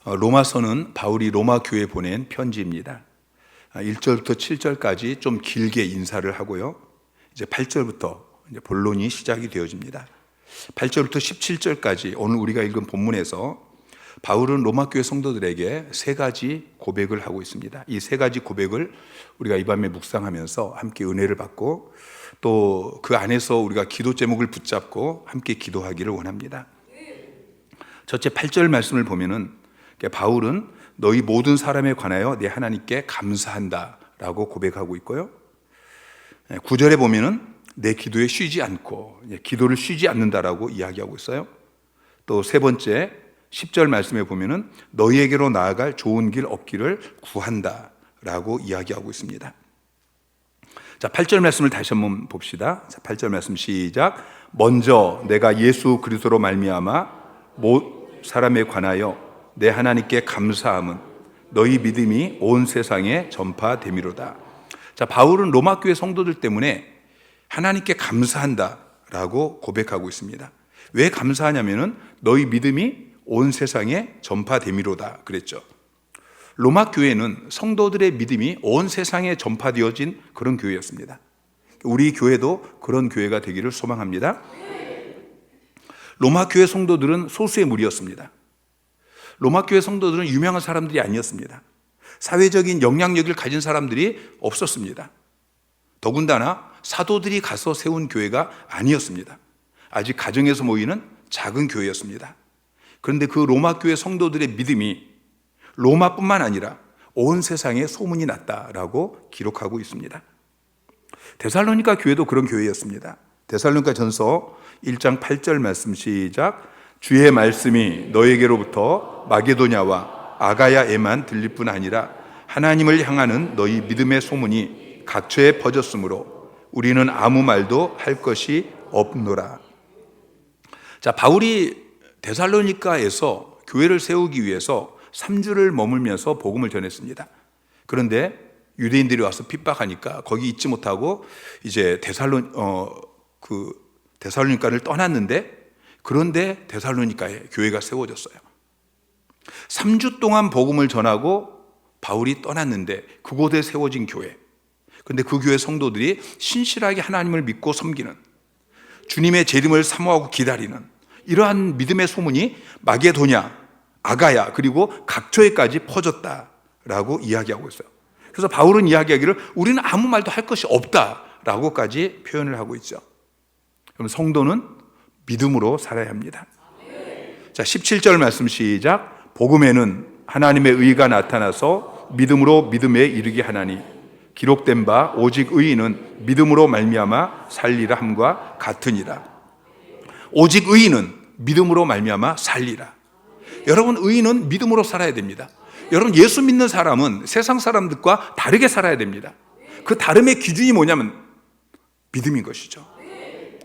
로마서는 바울이 로마 교회에 보낸 편지입니다. 1절부터 7절까지 좀 길게 인사를 하고요. 이제 8절부터 이제 본론이 시작이 되어집니다. 8절부터 17절까지 오늘 우리가 읽은 본문에서 바울은 로마 교회 성도들에게 세 가지 고백을 하고 있습니다. 이 세 가지 고백을 우리가 이 밤에 묵상하면서 함께 은혜를 받고 또 그 안에서 우리가 기도 제목을 붙잡고 함께 기도하기를 원합니다. 첫째 8절 말씀을 보면은 바울은 너희 모든 사람에 관하여 내 하나님께 감사한다 라고 고백하고 있고요. 9절에 보면은 내 기도에 쉬지 않고 기도를 쉬지 않는다라고 이야기하고 있어요. 또 세 번째 10절 말씀에 보면은 너희에게로 나아갈 좋은 길 없기를 구한다 라고 이야기하고 있습니다. 자, 8절 말씀을 다시 한번 봅시다. 자, 8절 말씀 시작. 먼저 내가 예수 그리스도로 말미암아 모든 사람에 관하여 내 하나님께 감사함은 너희 믿음이 온 세상에 전파됨이로다. 자, 바울은 로마 교회 성도들 때문에 하나님께 감사한다라고 고백하고 있습니다. 왜 감사하냐면은 너희 믿음이 온 세상에 전파됨이로다 그랬죠. 로마 교회는 성도들의 믿음이 온 세상에 전파되어진 그런 교회였습니다. 우리 교회도 그런 교회가 되기를 소망합니다. 로마 교회 성도들은 소수의 무리였습니다. 로마 교회 성도들은 유명한 사람들이 아니었습니다. 사회적인 영향력을 가진 사람들이 없었습니다. 더군다나 사도들이 가서 세운 교회가 아니었습니다. 아직 가정에서 모이는 작은 교회였습니다. 그런데 그 로마 교회 성도들의 믿음이 로마뿐만 아니라 온 세상에 소문이 났다라고 기록하고 있습니다. 데살로니가 교회도 그런 교회였습니다. 데살로니가 전서 1장 8절 말씀 시작. 주의 말씀이 너에게로부터 마게도냐와 아가야에만 들릴 뿐 아니라 하나님을 향하는 너희 믿음의 소문이 각처에 퍼졌으므로 우리는 아무 말도 할 것이 없노라. 자, 바울이 데살로니가에서 교회를 세우기 위해서 3주를 머물면서 복음을 전했습니다. 그런데 유대인들이 와서 핍박하니까 거기 있지 못하고 이제 데살로니가를 떠났는데, 그런데 데살로니가에 교회가 세워졌어요. 3주 동안 복음을 전하고 바울이 떠났는데 그곳에 세워진 교회. 그런데 그 교회 성도들이 신실하게 하나님을 믿고 섬기는, 주님의 재림을 사모하고 기다리는 이러한 믿음의 소문이 마게도냐, 아가야 그리고 각처에까지 퍼졌다라고 이야기하고 있어요. 그래서 바울은 이야기하기를 우리는 아무 말도 할 것이 없다라고까지 표현을 하고 있죠. 그럼 성도는 믿음으로 살아야 합니다. 자, 17절 말씀 시작. 복음에는 하나님의 의가 나타나서 믿음으로 믿음에 이르게 하나니 기록된 바 오직 의인은 믿음으로 말미암아 살리라 함과 같으니라. 오직 의인은 믿음으로 말미암아 살리라. 여러분, 의인은 믿음으로 살아야 됩니다. 여러분, 예수 믿는 사람은 세상 사람들과 다르게 살아야 됩니다. 그 다름의 기준이 뭐냐면 믿음인 것이죠.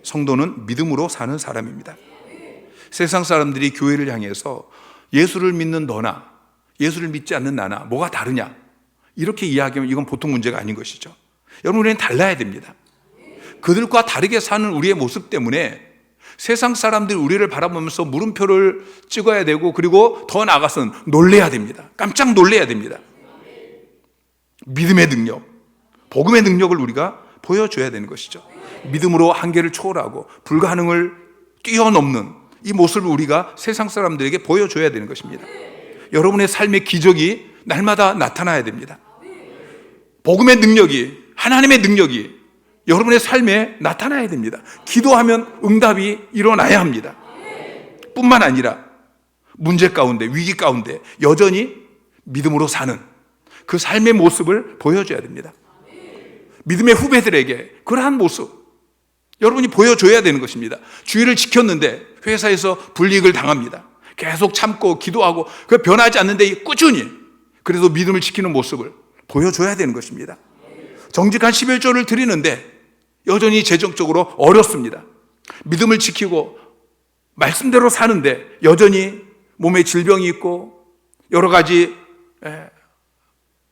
성도는 믿음으로 사는 사람입니다. 세상 사람들이 교회를 향해서 예수를 믿는 너나 예수를 믿지 않는 나나 뭐가 다르냐 이렇게 이야기하면 이건 보통 문제가 아닌 것이죠. 여러분, 우리는 달라야 됩니다. 그들과 다르게 사는 우리의 모습 때문에 세상 사람들이 우리를 바라보면서 물음표를 찍어야 되고, 그리고 더 나아가서는 놀래야 됩니다. 깜짝 놀래야 됩니다. 믿음의 능력, 복음의 능력을 우리가 보여줘야 되는 것이죠. 믿음으로 한계를 초월하고 불가능을 뛰어넘는 이 모습을 우리가 세상 사람들에게 보여줘야 되는 것입니다. 여러분의 삶의 기적이 날마다 나타나야 됩니다. 복음의 능력이, 하나님의 능력이 여러분의 삶에 나타나야 됩니다. 기도하면 응답이 일어나야 합니다. 뿐만 아니라 문제 가운데, 위기 가운데 여전히 믿음으로 사는 그 삶의 모습을 보여줘야 됩니다. 믿음의 후배들에게 그러한 모습 여러분이 보여줘야 되는 것입니다. 주의를 지켰는데 회사에서 불이익을 당합니다. 계속 참고 기도하고 그 변하지 않는데 꾸준히 그래도 믿음을 지키는 모습을 보여줘야 되는 것입니다. 정직한 11조를 드리는데 여전히 재정적으로 어렵습니다. 믿음을 지키고 말씀대로 사는데 여전히 몸에 질병이 있고 여러 가지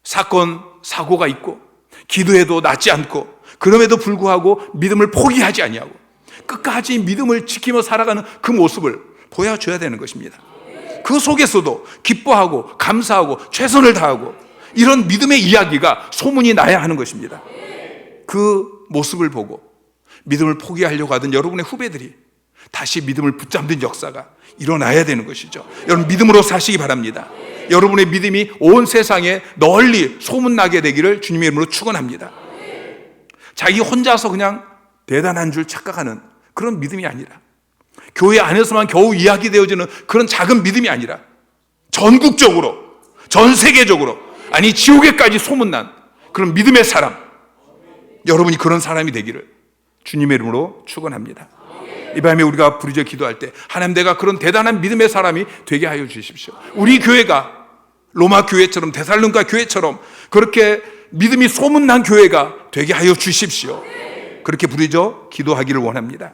사건, 사고가 있고 기도해도 낫지 않고 그럼에도 불구하고 믿음을 포기하지 아니하고 끝까지 믿음을 지키며 살아가는 그 모습을 보여줘야 되는 것입니다. 그 속에서도 기뻐하고 감사하고 최선을 다하고 이런 믿음의 이야기가 소문이 나야 하는 것입니다. 그 모습을 보고 믿음을 포기하려고 하던 여러분의 후배들이 다시 믿음을 붙잡는 역사가 일어나야 되는 것이죠. 여러분 믿음으로 사시기 바랍니다. 여러분의 믿음이 온 세상에 널리 소문나게 되기를 주님의 이름으로 축원합니다. 자기 혼자서 그냥 대단한 줄 착각하는 그런 믿음이 아니라, 교회 안에서만 겨우 이야기되어지는 그런 작은 믿음이 아니라 전국적으로, 전 세계적으로, 아니 지옥에까지 소문난 그런 믿음의 사람, 여러분이 그런 사람이 되기를 주님의 이름으로 축원합니다. 이 밤에 우리가 부르짖어 기도할 때 하나님, 내가 그런 대단한 믿음의 사람이 되게 하여 주십시오. 우리 교회가 로마 교회처럼, 데살로니가 교회처럼 그렇게 믿음이 소문난 교회가 되게 하여 주십시오. 그렇게 부르짖어 기도하기를 원합니다.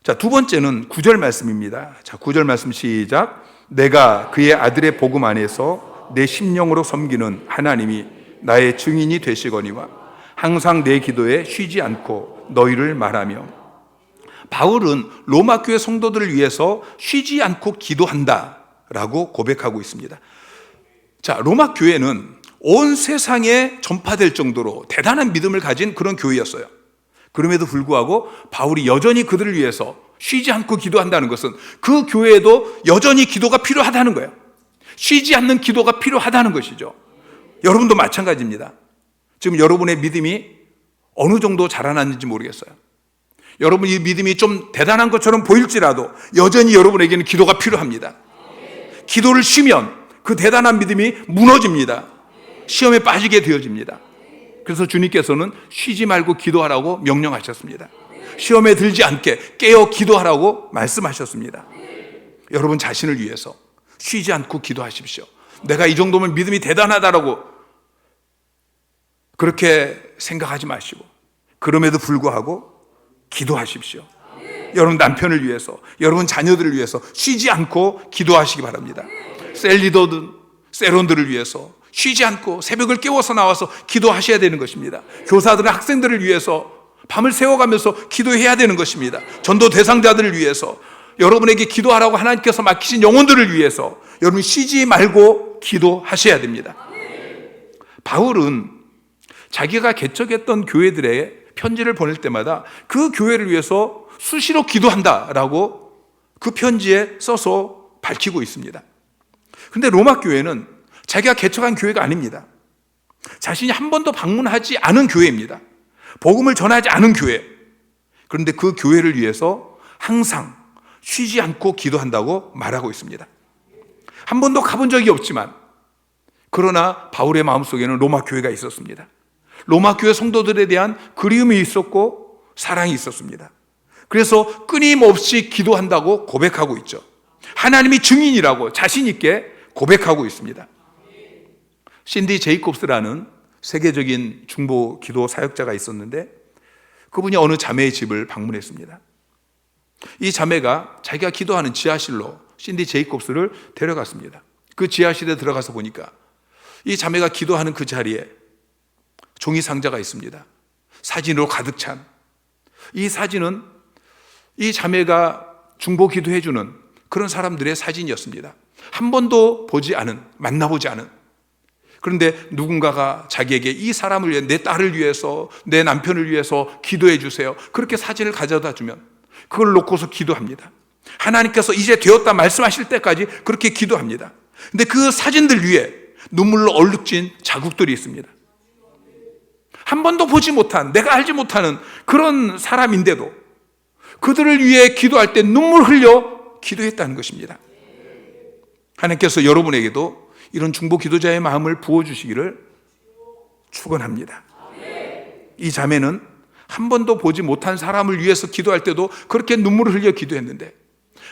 자, 두 번째는 9절 말씀입니다. 자, 9절 말씀 시작. 내가 그의 아들의 복음 안에서 내 심령으로 섬기는 하나님이 나의 증인이 되시거니와 항상 내 기도에 쉬지 않고 너희를 말하며. 바울은 로마 교회 성도들을 위해서 쉬지 않고 기도한다라고 고백하고 있습니다. 자, 로마 교회는 온 세상에 전파될 정도로 대단한 믿음을 가진 그런 교회였어요. 그럼에도 불구하고 바울이 여전히 그들을 위해서 쉬지 않고 기도한다는 것은 그 교회에도 여전히 기도가 필요하다는 거예요. 쉬지 않는 기도가 필요하다는 것이죠. 여러분도 마찬가지입니다. 지금 여러분의 믿음이 어느 정도 자라났는지 모르겠어요. 여러분 이 믿음이 좀 대단한 것처럼 보일지라도 여전히 여러분에게는 기도가 필요합니다. 기도를 쉬면 그 대단한 믿음이 무너집니다. 시험에 빠지게 되어집니다. 그래서 주님께서는 쉬지 말고 기도하라고 명령하셨습니다. 시험에 들지 않게 깨어 기도하라고 말씀하셨습니다. 여러분 자신을 위해서 쉬지 않고 기도하십시오. 내가 이 정도면 믿음이 대단하다라고 그렇게 생각하지 마시고, 그럼에도 불구하고 기도하십시오. 여러분 남편을 위해서, 여러분 자녀들을 위해서 쉬지 않고 기도하시기 바랍니다. 셀리더든 세론들을 위해서 쉬지 않고 새벽을 깨워서 나와서 기도하셔야 되는 것입니다. 교사들은 학생들을 위해서 밤을 새워가면서 기도해야 되는 것입니다. 전도 대상자들을 위해서, 여러분에게 기도하라고 하나님께서 맡기신 영혼들을 위해서 여러분 쉬지 말고 기도하셔야 됩니다. 바울은 자기가 개척했던 교회들의 편지를 보낼 때마다 그 교회를 위해서 수시로 기도한다라고 그 편지에 써서 밝히고 있습니다. 그런데 로마 교회는 자기가 개척한 교회가 아닙니다. 자신이 한 번도 방문하지 않은 교회입니다. 복음을 전하지 않은 교회. 그런데 그 교회를 위해서 항상 쉬지 않고 기도한다고 말하고 있습니다. 한 번도 가본 적이 없지만, 그러나 바울의 마음속에는 로마 교회가 있었습니다. 로마 교회 성도들에 대한 그리움이 있었고 사랑이 있었습니다. 그래서 끊임없이 기도한다고 고백하고 있죠. 하나님이 증인이라고 자신 있게 고백하고 있습니다. 신디 제이콥스라는 세계적인 중보 기도 사역자가 있었는데, 그분이 어느 자매의 집을 방문했습니다. 이 자매가 자기가 기도하는 지하실로 신디 제이콥스를 데려갔습니다. 그 지하실에 들어가서 보니까 이 자매가 기도하는 그 자리에 종이 상자가 있습니다. 사진으로 가득 찬. 이 사진은 이 자매가 중보 기도해주는 그런 사람들의 사진이었습니다. 한 번도 보지 않은, 만나보지 않은. 그런데 누군가가 자기에게 이 사람을 위해, 내 딸을 위해서, 내 남편을 위해서 기도해 주세요, 그렇게 사진을 가져다 주면 그걸 놓고서 기도합니다. 하나님께서 이제 되었다 말씀하실 때까지 그렇게 기도합니다. 근데 그 사진들 위에 눈물로 얼룩진 자국들이 있습니다. 한 번도 보지 못한, 내가 알지 못하는 그런 사람인데도 그들을 위해 기도할 때 눈물 흘려 기도했다는 것입니다. 하나님께서 여러분에게도 이런 중보 기도자의 마음을 부어주시기를 축원합니다. 이 자매는 한 번도 보지 못한 사람을 위해서 기도할 때도 그렇게 눈물을 흘려 기도했는데,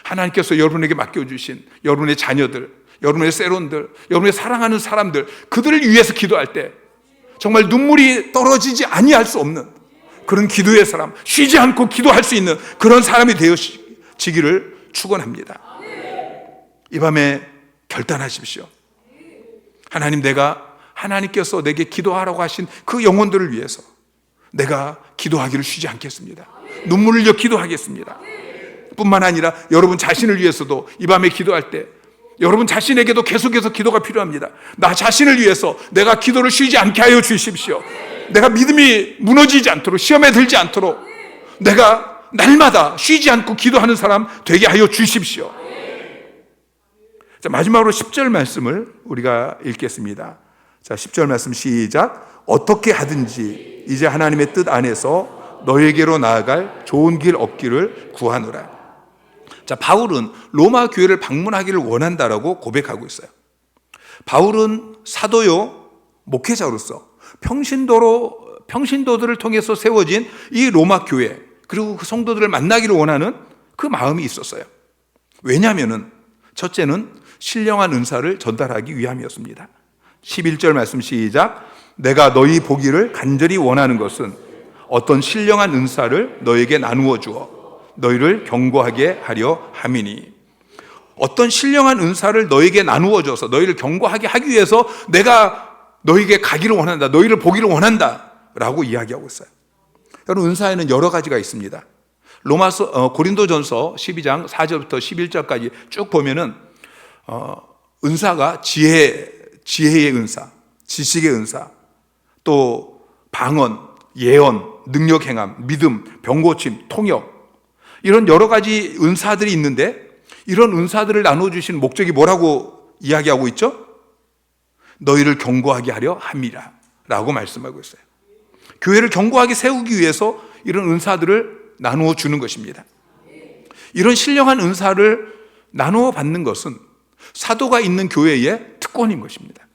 하나님께서 여러분에게 맡겨주신 여러분의 자녀들, 여러분의 세론들, 여러분의 사랑하는 사람들, 그들을 위해서 기도할 때 정말 눈물이 떨어지지 아니할 수 없는 그런 기도의 사람, 쉬지 않고 기도할 수 있는 그런 사람이 되어지기를 축원합니다. 이 밤에 결단하십시오. 하나님, 내가 하나님께서 내게 기도하라고 하신 그 영혼들을 위해서 내가 기도하기를 쉬지 않겠습니다. 눈물을 흘려 기도하겠습니다. 뿐만 아니라 여러분 자신을 위해서도 이 밤에 기도할 때 여러분 자신에게도 계속해서 기도가 필요합니다. 나 자신을 위해서 내가 기도를 쉬지 않게 하여 주십시오. 내가 믿음이 무너지지 않도록, 시험에 들지 않도록 내가 날마다 쉬지 않고 기도하는 사람 되게 하여 주십시오. 자, 마지막으로 10절 말씀을 우리가 읽겠습니다. 자, 10절 말씀 시작. 어떻게 하든지 이제 하나님의 뜻 안에서 너에게로 나아갈 좋은 길 얻기를 구하노라. 자, 바울은 로마 교회를 방문하기를 원한다라고 고백하고 있어요. 바울은 사도요 목회자로서 평신도들을 통해서 세워진 이 로마 교회, 그리고 그 성도들을 만나기를 원하는 그 마음이 있었어요. 왜냐하면은 첫째는 신령한 은사를 전달하기 위함이었습니다. 11절 말씀 시작. 내가 너희 보기를 간절히 원하는 것은 어떤 신령한 은사를 너에게 나누어 주어 너희를 경고하게 하려 함이니. 어떤 신령한 은사를 너에게 나누어 줘서 너희를 경고하게 하기 위해서 내가 너희에게 가기를 원한다, 너희를 보기를 원한다 라고 이야기하고 있어요. 여러분, 은사에는 여러 가지가 있습니다. 고린도전서 12장 4절부터 11절까지 쭉 보면은 은사가 지혜의 은사, 지식의 은사, 또 방언, 예언, 능력 행함, 믿음, 병고침, 통역, 이런 여러 가지 은사들이 있는데 이런 은사들을 나눠주신 목적이 뭐라고 이야기하고 있죠? 너희를 경고하게 하려 함이라 라고 말씀하고 있어요. 교회를 경고하게 세우기 위해서 이런 은사들을 나누어 주는 것입니다. 이런 신령한 은사를 나누어 받는 것은 사도가 있는 교회의 특권인 것입니다.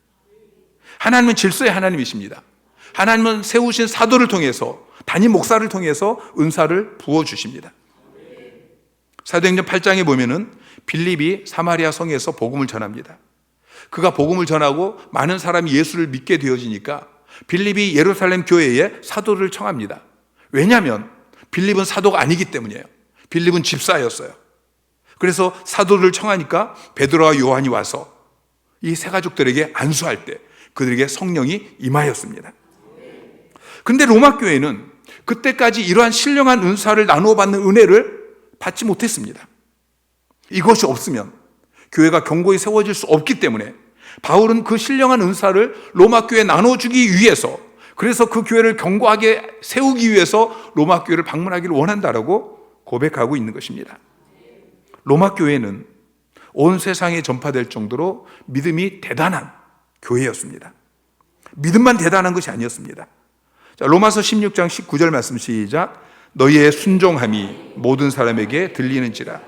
하나님은 질서의 하나님이십니다. 하나님은 세우신 사도를 통해서, 담임 목사를 통해서 은사를 부어주십니다. 사도행전 8장에 보면은 빌립이 사마리아 성에서 복음을 전합니다. 그가 복음을 전하고 많은 사람이 예수를 믿게 되어지니까 빌립이 예루살렘 교회에 사도를 청합니다. 왜냐하면 빌립은 사도가 아니기 때문이에요. 빌립은 집사였어요. 그래서 사도를 청하니까 베드로와 요한이 와서 이 세 가족들에게 안수할 때 그들에게 성령이 임하였습니다. 그런데 로마 교회는 그때까지 이러한 신령한 은사를 나누어 받는 은혜를 받지 못했습니다. 이것이 없으면 교회가 견고히 세워질 수 없기 때문에 바울은 그 신령한 은사를 로마 교회에 나눠주기 위해서, 그래서 그 교회를 견고하게 세우기 위해서 로마 교회를 방문하기를 원한다라고 고백하고 있는 것입니다. 로마 교회는 온 세상에 전파될 정도로 믿음이 대단한 교회였습니다. 믿음만 대단한 것이 아니었습니다. 자, 로마서 16장 19절 말씀 시작. 너희의 순종함이 모든 사람에게 들리는지라.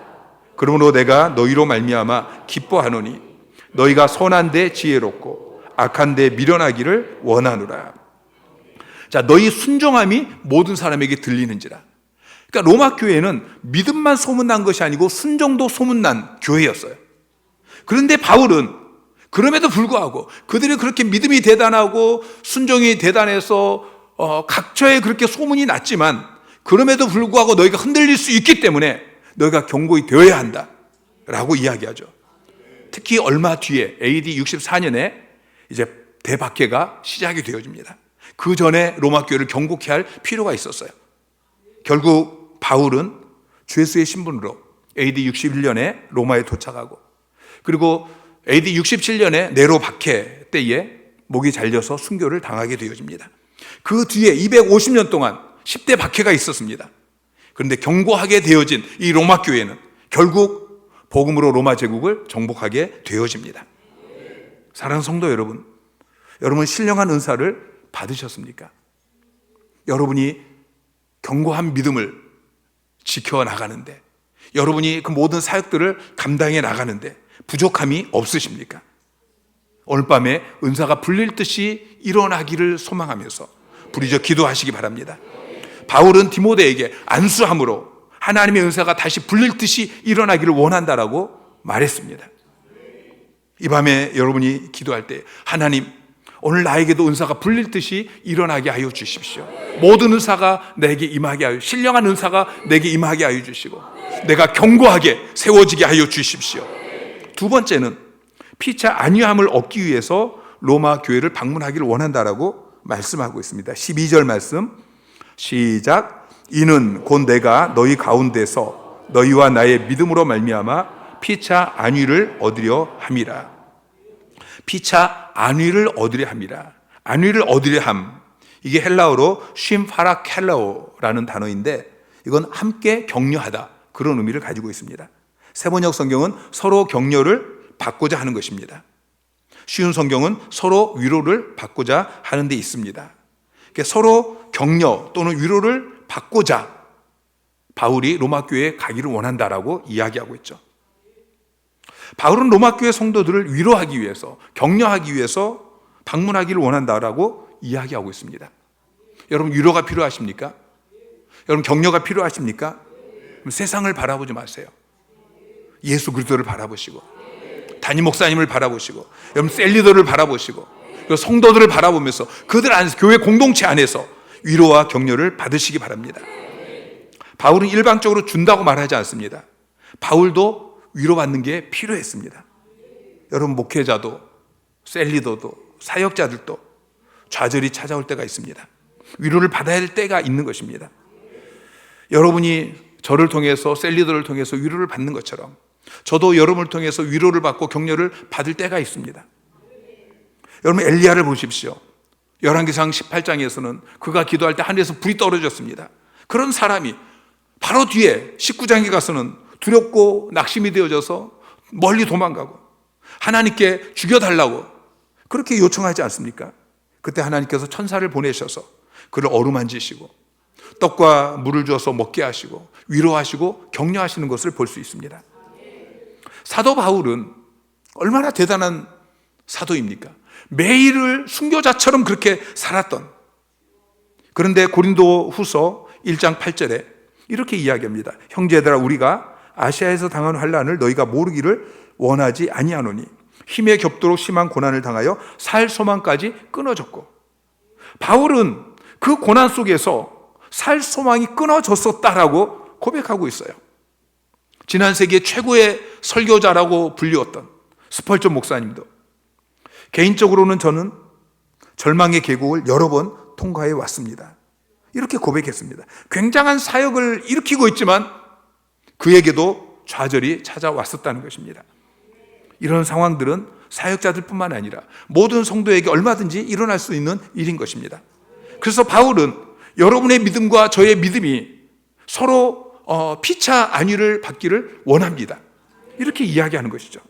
그러므로 내가 너희로 말미암아 기뻐하노니 너희가 선한 데 지혜롭고 악한 데 미련하기를 원하노라. 자, 너희 순종함이 모든 사람에게 들리는지라. 그러니까 로마 교회는 믿음만 소문난 것이 아니고 순종도 소문난 교회였어요. 그런데 바울은 그럼에도 불구하고 그들이 그렇게 믿음이 대단하고 순종이 대단해서 각처에 그렇게 소문이 났지만 그럼에도 불구하고 너희가 흔들릴 수 있기 때문에 너희가 견고히 되어야 한다 라고 이야기하죠. 특히 얼마 뒤에 AD 64년에 이제 대박해가 시작이 되어집니다. 그 전에 로마 교회를 경고케 할 필요가 있었어요. 결국 바울은 죄수의 신분으로 AD 61년에 로마에 도착하고, 그리고 AD 67년에 네로 박해 때에 목이 잘려서 순교를 당하게 되어집니다. 그 뒤에 250년 동안 10대 박해가 있었습니다. 그런데 견고하게 되어진 이 로마 교회는 결국 복음으로 로마 제국을 정복하게 되어집니다. 사랑하는 성도 여러분, 여러분 신령한 은사를 받으셨습니까? 여러분이 견고한 믿음을 지켜나가는데, 여러분이 그 모든 사역들을 감당해 나가는데 부족함이 없으십니까? 오늘 밤에 은사가 불릴 듯이 일어나기를 소망하면서 부르짖어 기도하시기 바랍니다. 바울은 디모데에게 안수함으로 하나님의 은사가 다시 불릴 듯이 일어나기를 원한다라고 말했습니다. 이 밤에 여러분이 기도할 때 하나님, 오늘 나에게도 은사가 불릴 듯이 일어나게 하여 주십시오. 모든 은사가 내게 임하게 하여, 신령한 은사가 내게 임하게 하여 주시고 내가 견고하게 세워지게 하여 주십시오. 두 번째는 피차 안위함을 얻기 위해서 로마 교회를 방문하기를 원한다라고 말씀하고 있습니다. 12절 말씀 시작. 이는 곧 내가 너희 가운데서 너희와 나의 믿음으로 말미암아 피차 안위를 얻으려 함이라. 피차 안위를 얻으려 함이라. 안위를 얻으려 함, 이게 헬라어로 쉼파라켈라오라는 단어인데 이건 함께 격려하다, 그런 의미를 가지고 있습니다. 세번역 성경은 서로 격려를 받고자 하는 것입니다. 쉬운 성경은 서로 위로를 받고자 하는 데 있습니다. 그러니까 서로 격려 또는 위로를 받고자 바울이 로마 교회에 가기를 원한다라고 이야기하고 있죠. 바울은 로마 교회 성도들을 위로하기 위해서, 격려하기 위해서 방문하기를 원한다라고 이야기하고 있습니다. 여러분, 위로가 필요하십니까? 여러분, 격려가 필요하십니까? 세상을 바라보지 마세요. 예수 그리스도를 바라보시고, 담임 목사님을 바라보시고, 여러분 셀리더를 바라보시고, 성도들을 바라보면서 그들 안에서, 교회 공동체 안에서 위로와 격려를 받으시기 바랍니다. 바울은 일방적으로 준다고 말하지 않습니다. 바울도 위로받는 게 필요했습니다. 여러분, 목회자도 셀리더도 사역자들도 좌절이 찾아올 때가 있습니다. 위로를 받아야 할 때가 있는 것입니다. 여러분이 저를 통해서, 셀리더를 통해서 위로를 받는 것처럼 저도 여러분을 통해서 위로를 받고 격려를 받을 때가 있습니다. 여러분, 엘리야를 보십시오. 열왕기상 18장에서는 그가 기도할 때 하늘에서 불이 떨어졌습니다. 그런 사람이 바로 뒤에 19장에 가서는 두렵고 낙심이 되어져서 멀리 도망가고 하나님께 죽여달라고 그렇게 요청하지 않습니까? 그때 하나님께서 천사를 보내셔서 그를 어루만지시고 떡과 물을 주어서 먹게 하시고 위로하시고 격려하시는 것을 볼 수 있습니다. 사도 바울은 얼마나 대단한 사도입니까? 매일을 순교자처럼 그렇게 살았던. 그런데 고린도 후서 1장 8절에 이렇게 이야기합니다. 형제들아, 우리가 아시아에서 당한 환난을 너희가 모르기를 원하지 아니하노니 힘에 겹도록 심한 고난을 당하여 살 소망까지 끊어졌고, 바울은 그 고난 속에서 살 소망이 끊어졌었다라고 고백하고 있어요. 지난 세기의 최고의 설교자라고 불리웠던 스펄전 목사님도 개인적으로는 저는 절망의 계곡을 여러 번 통과해 왔습니다, 이렇게 고백했습니다. 굉장한 사역을 일으키고 있지만 그에게도 좌절이 찾아왔었다는 것입니다. 이런 상황들은 사역자들뿐만 아니라 모든 성도에게 얼마든지 일어날 수 있는 일인 것입니다. 그래서 바울은 여러분의 믿음과 저의 믿음이 서로 피차 안위를 받기를 원합니다, 이렇게 이야기하는 것이죠.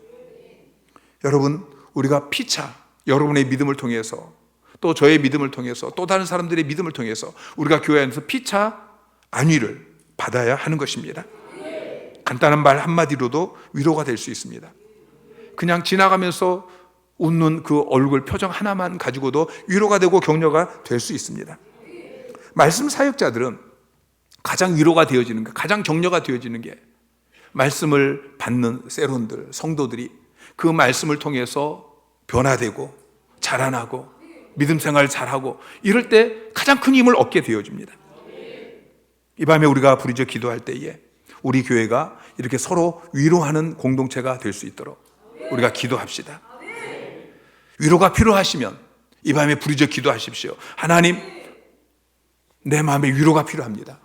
여러분, 우리가 피차, 여러분의 믿음을 통해서 또 저의 믿음을 통해서 또 다른 사람들의 믿음을 통해서 우리가 교회 안에서 피차 안위를 받아야 하는 것입니다. 간단한 말 한마디로도 위로가 될 수 있습니다. 그냥 지나가면서 웃는 그 얼굴 표정 하나만 가지고도 위로가 되고 격려가 될 수 있습니다. 말씀 사역자들은 가장 위로가 되어지는 게, 가장 격려가 되어지는 게 말씀을 받는 세론들, 성도들이 그 말씀을 통해서 변화되고 자라나고 믿음 생활 잘하고 이럴 때 가장 큰 힘을 얻게 되어집니다. 이 밤에 우리가 부르짖어 기도할 때에 우리 교회가 이렇게 서로 위로하는 공동체가 될 수 있도록 우리가 기도합시다. 위로가 필요하시면 이 밤에 부르짖어 기도하십시오. 하나님, 내 마음에 위로가 필요합니다.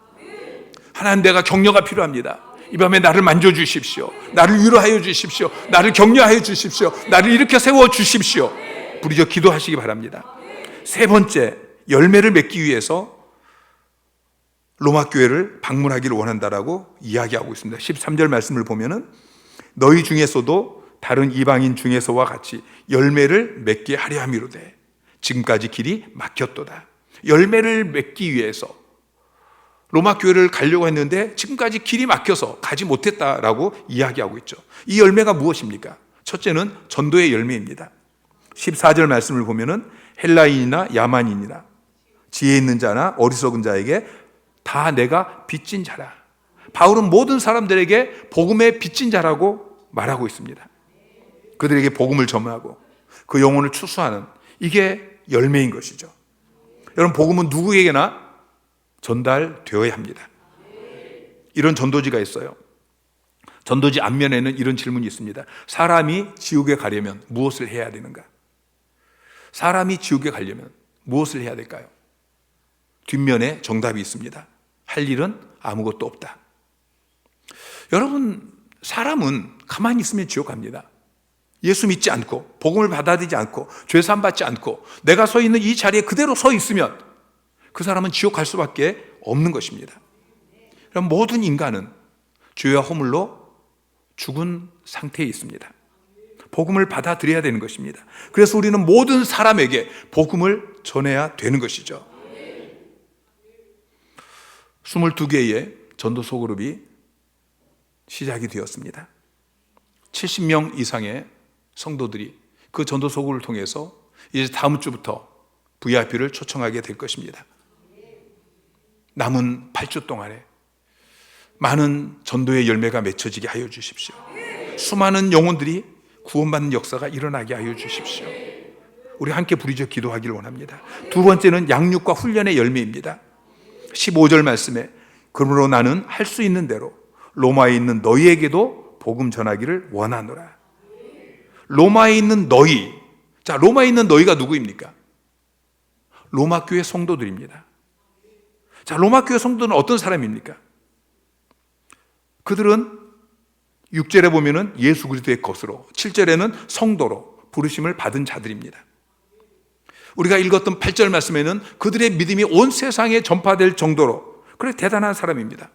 하나님, 내가 격려가 필요합니다. 이 밤에 나를 만져주십시오. 나를 위로하여 주십시오. 나를 격려하여 주십시오. 나를 일으켜 세워 주십시오. 부르짖어 기도하시기 바랍니다. 세 번째, 열매를 맺기 위해서 로마 교회를 방문하기를 원한다라고 이야기하고 있습니다. 13절 말씀을 보면은 너희 중에서도 다른 이방인 중에서와 같이 열매를 맺게 하려 함이로되 지금까지 길이 막혔도다. 열매를 맺기 위해서 로마 교회를 가려고 했는데 지금까지 길이 막혀서 가지 못했다라고 이야기하고 있죠. 이 열매가 무엇입니까? 첫째는 전도의 열매입니다. 14절 말씀을 보면은 헬라인이나 야만인이나 지혜 있는 자나 어리석은 자에게 다 내가 빚진 자라. 바울은 모든 사람들에게 복음의 빚진 자라고 말하고 있습니다. 그들에게 복음을 전하고 그 영혼을 추수하는, 이게 열매인 것이죠. 여러분, 복음은 누구에게나 전달되어야 합니다. 이런 전도지가 있어요. 전도지 앞면에는 이런 질문이 있습니다. 사람이 지옥에 가려면 무엇을 해야 되는가? 사람이 지옥에 가려면 무엇을 해야 될까요? 뒷면에 정답이 있습니다. 할 일은 아무것도 없다. 여러분, 사람은 가만히 있으면 지옥 갑니다. 예수 믿지 않고 복음을 받아들이지 않고 죄 사함 받지 않고 내가 서 있는 이 자리에 그대로 서 있으면 그 사람은 지옥 갈 수밖에 없는 것입니다. 그럼 모든 인간은 죄와 허물로 죽은 상태에 있습니다. 복음을 받아들여야 되는 것입니다. 그래서 우리는 모든 사람에게 복음을 전해야 되는 것이죠. 22개의 전도소 그룹이 시작이 되었습니다. 70명 이상의 성도들이 그 전도소 그룹을 통해서 이제 다음 주부터 VIP를 초청하게 될 것입니다. 남은 8주 동안에 많은 전도의 열매가 맺혀지게 하여 주십시오. 수많은 영혼들이 구원받는 역사가 일어나게 하여 주십시오. 우리 함께 부르짖어 기도하기를 원합니다. 두 번째는 양육과 훈련의 열매입니다. 15절 말씀에 그러므로 나는 할 수 있는 대로 로마에 있는 너희에게도 복음 전하기를 원하노라. 로마에 있는 너희. 자, 로마에 있는 너희가 누구입니까? 로마 교회 성도들입니다. 자, 로마 교회 성도는 어떤 사람입니까? 그들은 6절에 보면은 예수 그리스도의 것으로, 7절에는 성도로 부르심을 받은 자들입니다. 우리가 읽었던 8절 말씀에는 그들의 믿음이 온 세상에 전파될 정도로, 그래 대단한 사람입니다.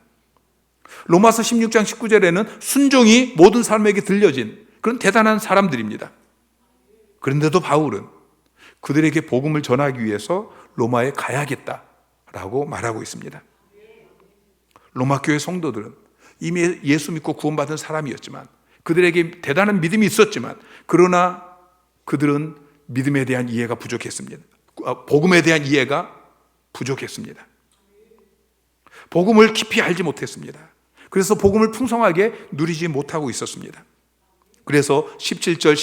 로마서 16장 19절에는 순종이 모든 사람에게 들려진 그런 대단한 사람들입니다. 그런데도 바울은 그들에게 복음을 전하기 위해서 로마에 가야겠다라고 말하고 있습니다. 로마 교회 성도들은 이미 예수 믿고 구원받은 사람이었지만, 그들에게 대단한 믿음이 있었지만, 그러나 그들은 믿음에 대한 이해가 부족했습니다. 복음에 대한 이해가 부족했습니다. 복음을 깊이 알지 못했습니다. 그래서 복음을 풍성하게 누리지 못하고 있었습니다. 그래서 17절,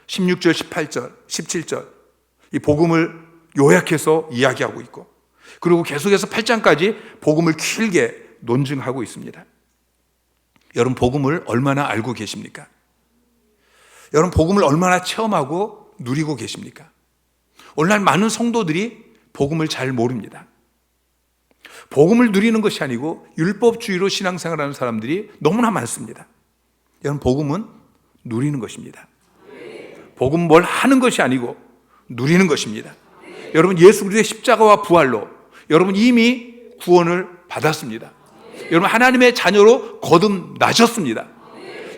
16절, 18절, 17절 이 복음을 요약해서 이야기하고 있고, 그리고 계속해서 8장까지 복음을 길게 논증하고 있습니다. 여러분, 복음을 얼마나 알고 계십니까? 여러분, 복음을 얼마나 체험하고 누리고 계십니까? 오늘날 많은 성도들이 복음을 잘 모릅니다. 복음을 누리는 것이 아니고 율법주의로 신앙생활하는 사람들이 너무나 많습니다. 여러분, 복음은 누리는 것입니다. 복음은 뭘 하는 것이 아니고 누리는 것입니다. 여러분, 예수 그리스도의 십자가와 부활로 여러분 이미 구원을 받았습니다. 여러분, 하나님의 자녀로 거듭나셨습니다.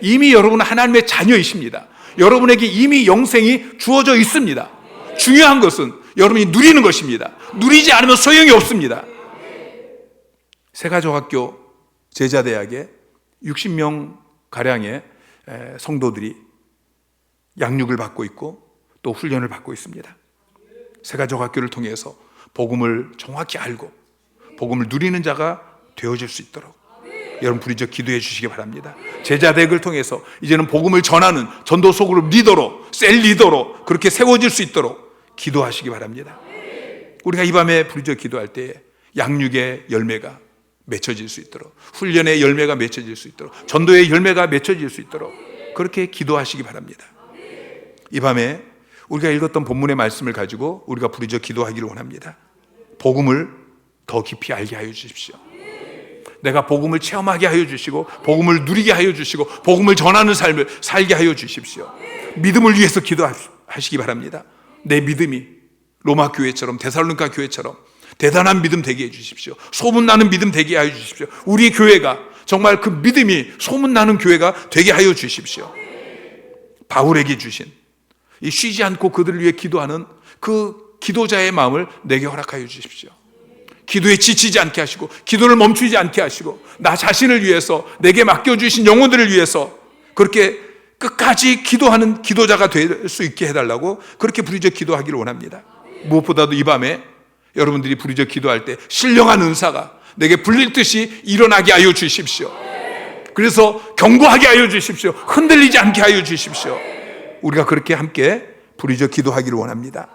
이미 여러분은 하나님의 자녀이십니다. 여러분에게 이미 영생이 주어져 있습니다. 중요한 것은 여러분이 누리는 것입니다. 누리지 않으면 소용이 없습니다. 세가족학교 제자대학에 60명 가량의 성도들이 양육을 받고 있고 또 훈련을 받고 있습니다. 세가족학교를 통해서 복음을 정확히 알고 복음을 누리는 자가 되어질 수 있도록 여러분 부르짖어 기도해 주시기 바랍니다. 제자대학을 통해서 이제는 복음을 전하는 전도소 그룹 리더로, 셀 리더로 그렇게 세워질 수 있도록 기도하시기 바랍니다. 우리가 이 밤에 부르짖어 기도할 때에 양육의 열매가 맺혀질 수 있도록, 훈련의 열매가 맺혀질 수 있도록, 전도의 열매가 맺혀질 수 있도록 그렇게 기도하시기 바랍니다. 이 밤에 우리가 읽었던 본문의 말씀을 가지고 우리가 부르짖어 기도하기를 원합니다. 복음을 더 깊이 알게 하여 주십시오. 내가 복음을 체험하게 하여 주시고 복음을 누리게 하여 주시고 복음을 전하는 삶을 살게 하여 주십시오. 믿음을 위해서 기도하시기 바랍니다. 내 믿음이 로마 교회처럼, 데살로니가 교회처럼 대단한 믿음 되게 해 주십시오. 소문나는 믿음 되게 하여 주십시오. 우리 교회가 정말 그 믿음이 소문나는 교회가 되게 하여 주십시오. 바울에게 주신 이 쉬지 않고 그들을 위해 기도하는 그 기도자의 마음을 내게 허락하여 주십시오. 기도에 지치지 않게 하시고 기도를 멈추지 않게 하시고 나 자신을 위해서 내게 맡겨주신 영혼들을 위해서 그렇게 끝까지 기도하는 기도자가 될 수 있게 해달라고 그렇게 부르짖어 기도하기를 원합니다. 무엇보다도 이 밤에 여러분들이 부르짖어 기도할 때 신령한 은사가 내게 불릴 듯이 일어나게 하여 주십시오. 그래서 견고하게 하여 주십시오. 흔들리지 않게 하여 주십시오. 우리가 그렇게 함께 부르짖어 기도하기를 원합니다.